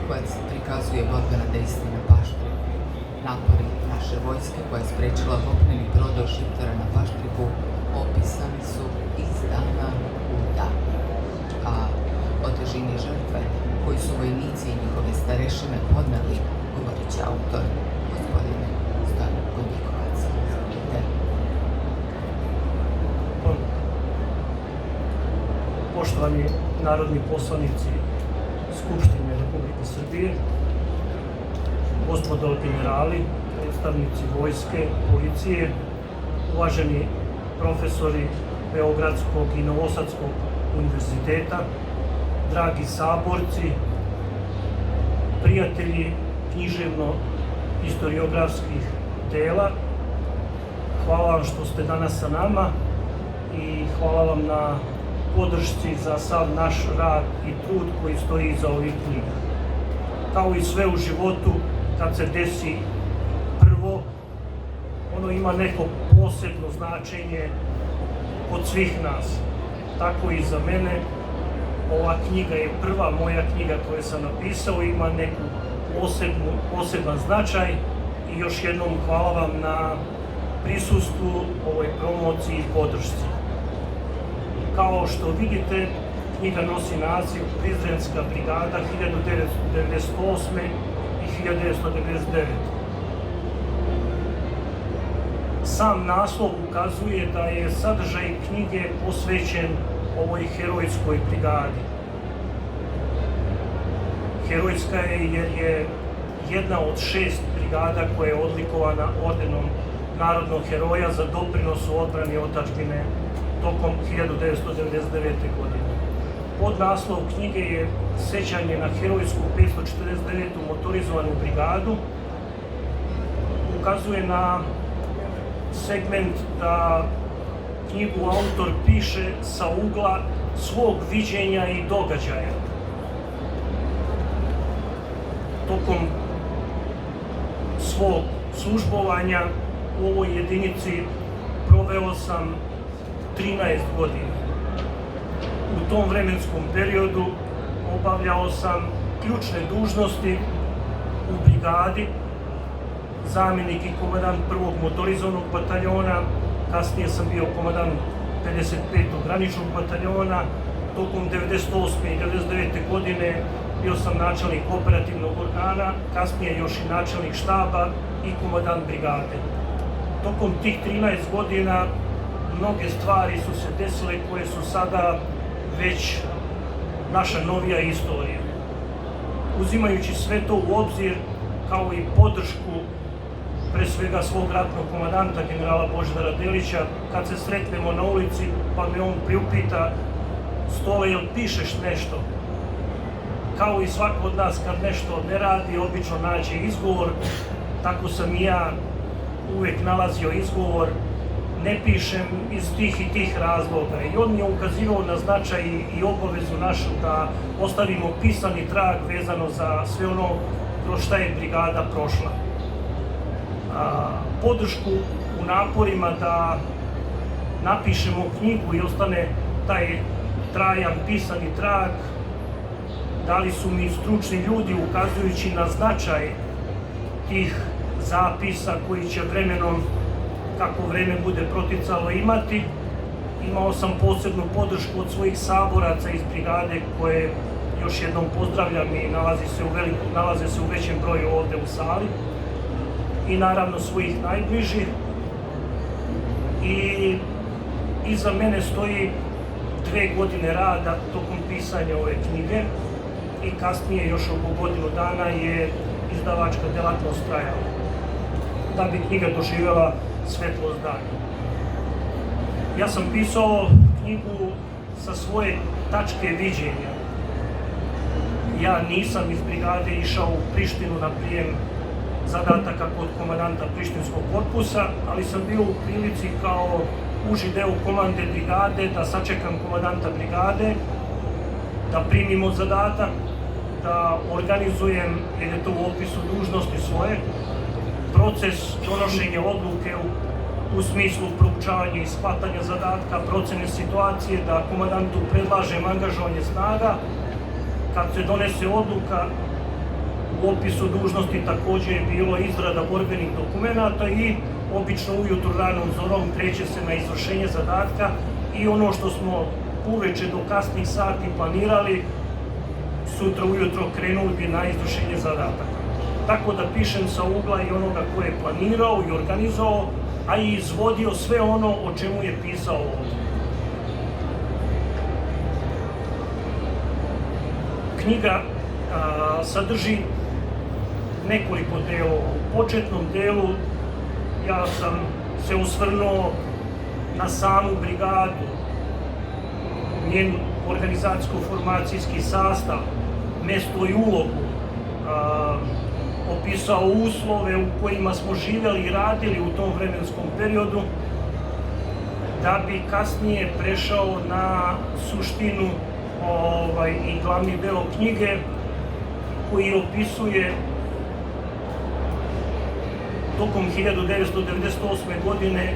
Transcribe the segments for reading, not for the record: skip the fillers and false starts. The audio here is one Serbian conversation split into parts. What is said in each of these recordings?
koja prikazuje borbena dejstva na Paštriku. Napori naše vojske koja je sprečila kopneni prodor Šiptara na Paštriku opisani su iz dana u dan. A o težini žrtve koju su vojnici i njihove starešine podneli govorit će autor, gospodine Stojan Kodikovac. Poštovani narodni poslanici Skupštine Republike Srbije, gospodo generali, predstavnici vojske, policije, uvaženi profesori Beogradskog i Novosadskog univerziteta, dragi saborci, prijatelji književno-historiografskih dela, hvala vam što ste danas sa nama i hvala vam na podršci za sav naš rad i trud koji stoji iza ovih knjiga. Kao i sve u životu, kad se desi prvo, ono ima neko posebno značenje kod svih nas. Tako i za mene, ova knjiga je prva moja knjiga koju sam napisao, ima neku poseban značaj i još jednom hvala vam na prisustvu ovoj promociji i podršci. Kao što vidite, knjiga nosi naziv Prizrenska brigada 1998. i 1999. Sam naslov ukazuje da je sadržaj knjige posvećen ovoj herojskoj brigadi. Herojska je jer je jedna od 6 brigada koja je odlikovana ordenom Narodnog heroja za doprinos u odbrani otadžbine tokom 1999. godine. Podnaslov knjige je sećanje na herojsku 549. motorizovanu brigadu. Ukazuje na segment da knjigu autor piše sa ugla svog viđenja i događaja. Tokom svog službovanja u ovoj jedinici proveo sam 13 godina. U tom vremenskom periodu obavljao sam ključne dužnosti u brigadi, zamjenik i komandant prvog motorizovanog bataljona, kasnije sam bio komandant 55. graničnog bataljona, tokom 98. i 99. godine bio sam načelnik operativnog organa, kasnije još i načelnik štaba i komandant brigade. Tokom tih 13 godina mnoge stvari su se desile koje su sada već naša novija istorija. Uzimajući sve to u obzir, kao i podršku pre svega svog ratnog komandanta, generala Božidara Delića, kad se sretnemo na ulici pa me on priupita: Stole, jel pišeš nešto? Kao i svako od nas kad nešto ne radi, obično nađe izgovor, tako sam i ja uvek nalazio izgovor: ne pišem iz tih i tih razloga. I on mi je ukazivao na značaj i obavezu našu da ostavimo pisani trag vezano za sve ono kroz šta je brigada prošla. Podršku u naporima da napišemo knjigu i ostane taj trajan pisani trag dali su mi stručni ljudi, ukazujući na značaj tih zapisa koji će vremenom, kako vreme bude proticalo, imati. Imao sam posebnu podršku od svojih saboraca iz brigade, koje još jednom pozdravljam i nalaze se u većem broju ovde u sali, i naravno svojih najbližih. I iza mene stoji 2 godine rada tokom pisanja ove knjige i kasnije još oko godinu dana je izdavačka delatnost trajala, da bi knjiga doživjela svetlost dana. Ja sam pisao knjigu sa svoje tačke viđenja. Ja nisam iz brigade išao u Prištinu na prijem zadataka kod komandanta Prištinskog korpusa, ali sam bio u prilici kao uži deo komande brigade da sačekam komandanta brigade, da primimo zadatak, da organizujem, jer je to u opisu dužnosti svoje, proces donošenja odluke u smislu proučavanja i shvatanja zadatka, procene situacije, da komandantu predlažem angažovanje snaga. Kad se donese odluka, U opisu dužnosti također je bilo izrada borbenih dokumenata i obično ujutru ranom zorom kreće se na izvršenje zadatka i ono što smo uveče do kasnih sati planirali, sutra ujutro krenuli bi na izvršenje zadataka. Tako da pišem sa ugla i onoga ko je planirao i organizovao, a i izvodio sve ono o čemu je pisao ovdje. Knjiga sadrži nekoliko delova. U početnom delu ja sam se osvrnuo na samu brigadu, njen organizacijsko-formacijski sastav, mesto i ulogu, opisao uslove u kojima smo živjeli i radili u tom vremenskom periodu, da bi kasnije prešao na suštinu i glavni deo knjige koji opisuje tokom 1998. godine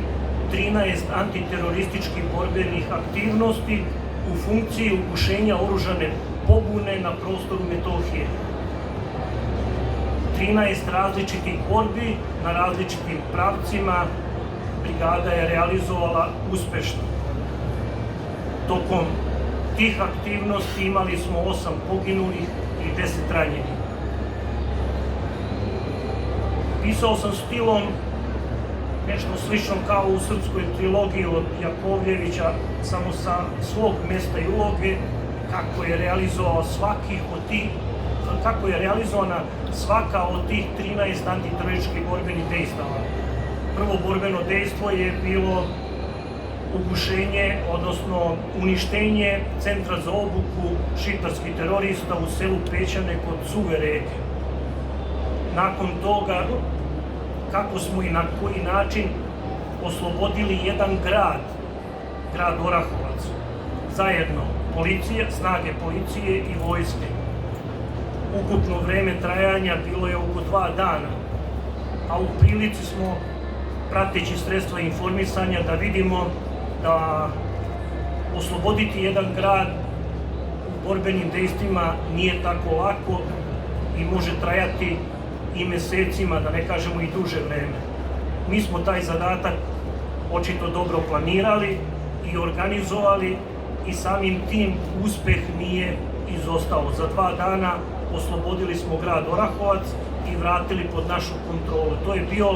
13 antiterorističkih borbenih aktivnosti u funkciji ugušenja oružane pobune na prostoru Metohije. 13 različitih borbi na različitim pravcima brigada je realizovala uspešno. Tokom tih aktivnosti imali smo 8 poginulih i 10 ranjenih. Pisao sam stilom nešto slično kao u srpskoj trilogiji od Jakovljevića, samo sa svog mesta i uloge, kako je realizovana svaka od tih 13 antiterorističkih borbenih dejstava. Prvo borbeno dejstvo je bilo ugušenje, odnosno uništenje centra za obuku šiptarskih terorista u selu Pećane kod Suve reke. Nakon toga, kako smo i na koji način oslobodili jedan grad Orahovac, zajedno policija, snage policije i vojske. Ukupno vreme trajanja bilo je oko 2 dana, a u prilici smo, prateći sredstva informisanja, da vidimo da osloboditi jedan grad u borbenim dejstvima nije tako lako i može trajati i mesecima, da ne kažemo i duže vreme. Mi smo taj zadatak očito dobro planirali i organizovali i samim tim uspeh nije izostao. Za 2 dana oslobodili smo grad Orahovac i vratili pod našu kontrolu. To je bio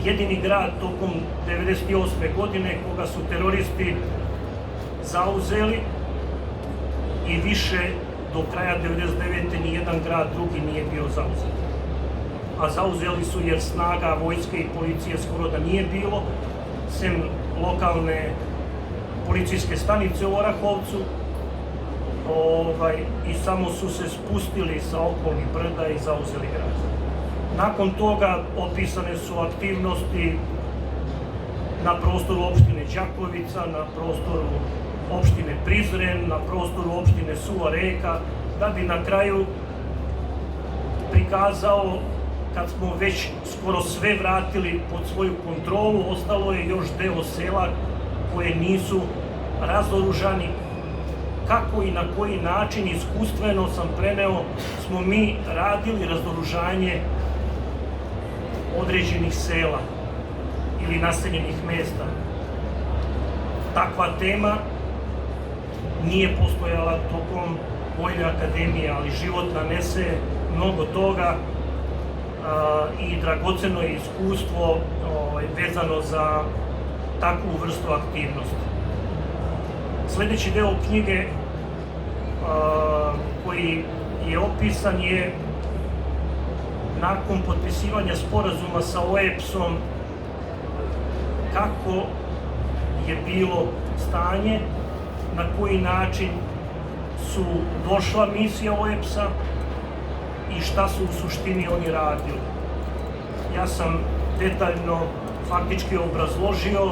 jedini grad tokom 1998. godine koga su teroristi zauzeli i više do kraja 1999. nijedan grad drugi nije bio zauzet. A zauzeli su jer snaga vojske i policije skoro da nije bilo, sem lokalne policijske stanice u Orahovcu, i samo su se spustili sa okolnih brda i zauzeli grad. Nakon toga opisane su aktivnosti na prostoru opštine Đakovica, na prostoru opštine Prizren, na prostoru opštine Suva reka, da bi na kraju prikazao, kad smo već skoro sve vratili pod svoju kontrolu, ostalo je još deo sela koje nisu razoružani. Kako i na koji način, iskustveno sam preneo, smo mi radili razoružanje određenih sela ili naseljenih mesta. Takva tema nije postojala tokom Vojne akademije, ali život nanese mnogo toga i dragoceno je iskustvo vezano za takvu vrstu aktivnosti. Sledeći deo knjige koji je opisan je nakon potpisivanja sporazuma sa OEBS-om, kako je bilo stanje, na koji način su došla misija OEBS-a i šta su u suštini oni radili. Ja sam detaljno faktički obrazložio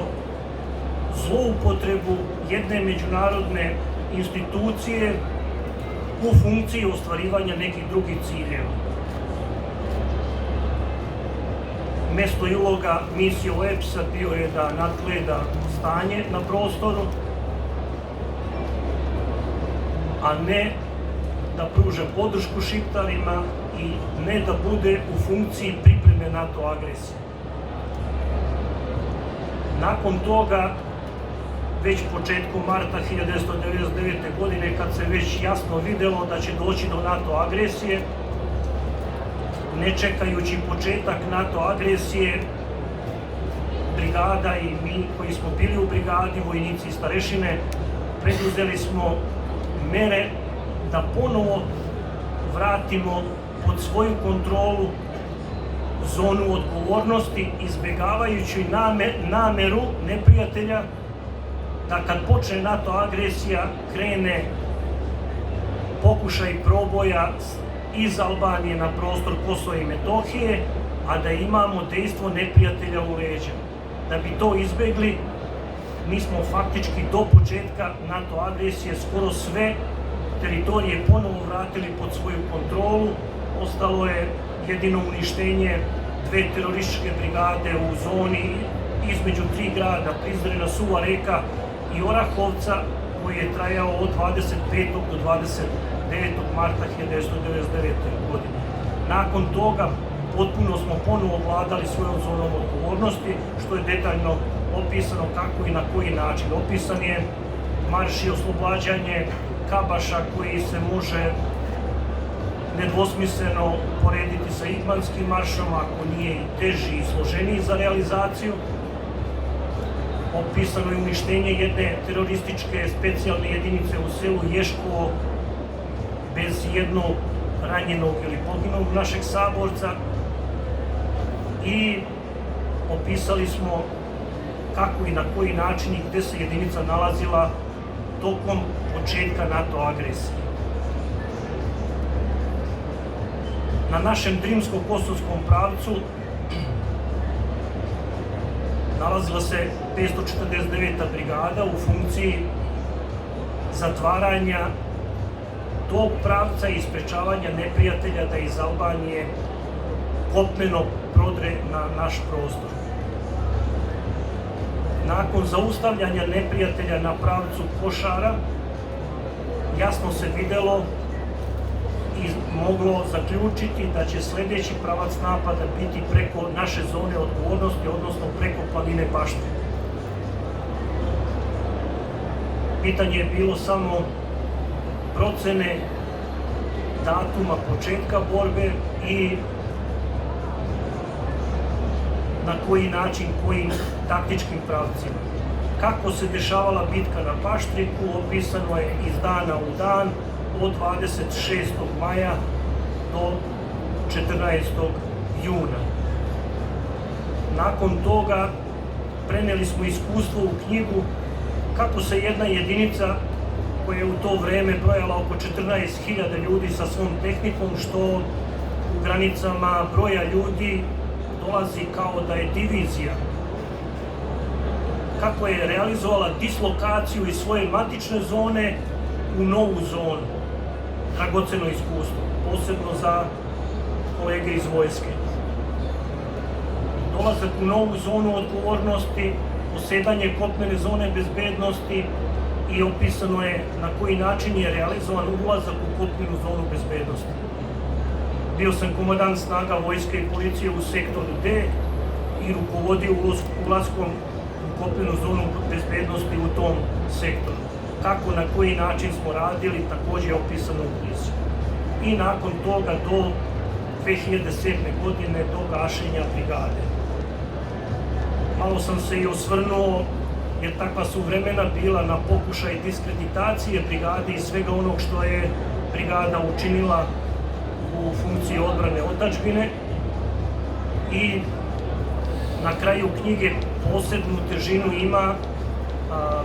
zloupotrebu jedne međunarodne institucije u funkciji ostvarivanja nekih drugih ciljeva. Mesto i uloga misije OEBS-a bio je da nadgleda stanje na prostoru, a ne da pruža podršku Šiptarima i ne da bude u funkciji pripreme NATO agresije. Nakon toga, već početkom marta 1999. godine, kad se već jasno videlo da će doći do NATO agresije, ne čekajući početak NATO agresije, brigada i mi koji smo bili u brigadi, vojnici i starešine, preduzeli smo mere da ponovo vratimo pod svoju kontrolu zonu odgovornosti, izbjegavajući nameru neprijatelja da kad počne NATO agresija krene pokušaj proboja iz Albanije na prostor Kosova i Metohije, a da imamo dejstvo neprijatelja u leđa. Da bi to izbjegli, mi smo faktički do početka NATO agresije skoro sve teritorije ponovo vratili pod svoju kontrolu. Ostalo je jedino uništenje 2 terorističke brigade u zoni između 3 grada, Prizrena, Suva Reka i Orahovca, koji je trajao od 25. do 29. marta 1999. godine. Nakon toga potpuno smo ponovo vladali svojom zonom odgovornosti, što je detaljno opisano kako i na koji način. Opisan je marš i oslobađanje Kabaša, koji se može nedvosmisleno porediti sa Igmanskim maršom, ako nije i teži i složeniji za realizaciju. Opisano je uništenje jedne terorističke specijalne jedinice u selu Ješkovo bez jednog ranjenog ili poginulog našeg saborca i opisali smo kako i na koji način i gde se jedinica nalazila tokom početka NATO agresije. Na našem Drimsko-Kosovskom pravcu nalazila se 549. brigada u funkciji zatvaranja tog pravca i sprečavanja neprijatelja da iz Albanije kopneno prodre na naš prostor. Nakon zaustavljanja neprijatelja na pravcu Košara, jasno se videlo i moglo zaključiti da će sljedeći pravac napada biti preko naše zone odgovornosti, odnosno preko planine Baštre. Pitanje je bilo samo procene datuma početka borbe i na koji način, kojim taktičkim pravcima. Kako se dešavala bitka na Paštriku, opisano je iz dana u dan, od 26. maja do 14. juna. Nakon toga preneli smo iskustvo u knjigu kako se jedna jedinica koja je u to vreme brojala oko 14.000 ljudi sa svom tehnikom, što u granicama broja ljudi dolazi kao da je divizija, kako je realizovala dislokaciju iz svoje matične zone u novu zonu. Dragoceno iskustvo, posebno za kolege iz vojske. Dolazak u novu zonu odgovornosti, posedanje kopnene zone bezbednosti i opisano je na koji način je realizovan ulazak u kopnenu zonu bezbednosti. Bio sam komandant snaga vojske i policije u sektoru D i rukovodio ulaskom u kopnenu zonu bezbednosti u tom sektoru. Kako, na koji način smo radili, također je opisano u knjizi. I nakon toga do 2007. godine do gašenja brigade. Malo sam se i osvrnuo, jer takva su vremena bila na pokušaj diskreditacije brigade i svega onog što je brigada učinila u funkciji odbrane otadžbine. I na kraju knjige posebnu težinu ima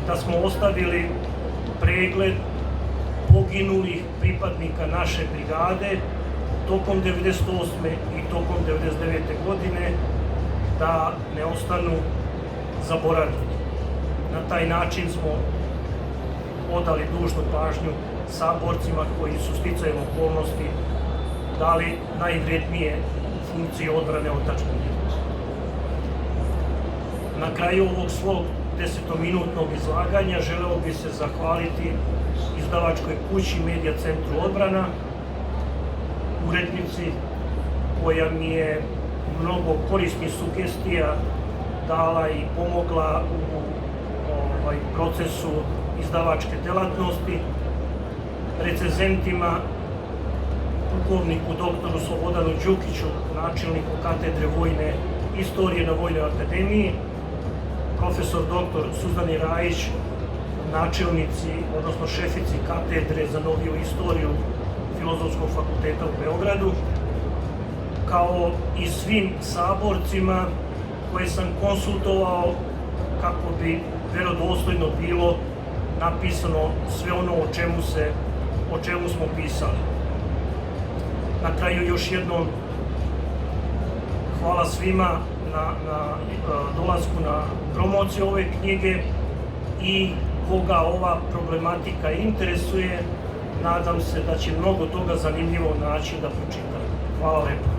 da smo ostavili pregled poginulih pripadnika naše brigade tokom 1998. i tokom 1999. godine, da ne ostanu zaboravljeni. Na taj način smo odali dužnu pažnju saborcima koji su sticajem okolnosti dali najvrednije funkcije odbrane otadžbine. Na kraju ovog svog 10-minutnog izlaganja želeo bih se zahvaliti iz izdavačkoj kući Medija centru Odbrana, urednici koja mi je mnogo korisnih sugestija dala i pomogla u procesu izdavačke delatnosti, recenzentima, pukovniku doktoru Slobodanu Đukiću, načelniku katedre vojne istorije na Vojnoj akademiji, profesor doktor Suzani Rajić, načelnici, odnosno šefici katedre za noviju istoriju Filozofskog fakulteta u Beogradu, kao i svim saborcima koje sam konsultovao kako bi verodostojno bilo napisano sve ono o čemu smo pisali. Na kraju još jednom hvala svima na dolasku na promociju ove knjige i koga ova problematika interesuje, nadam se da će mnogo toga zanimljivo naći da pročita. Hvala lepo.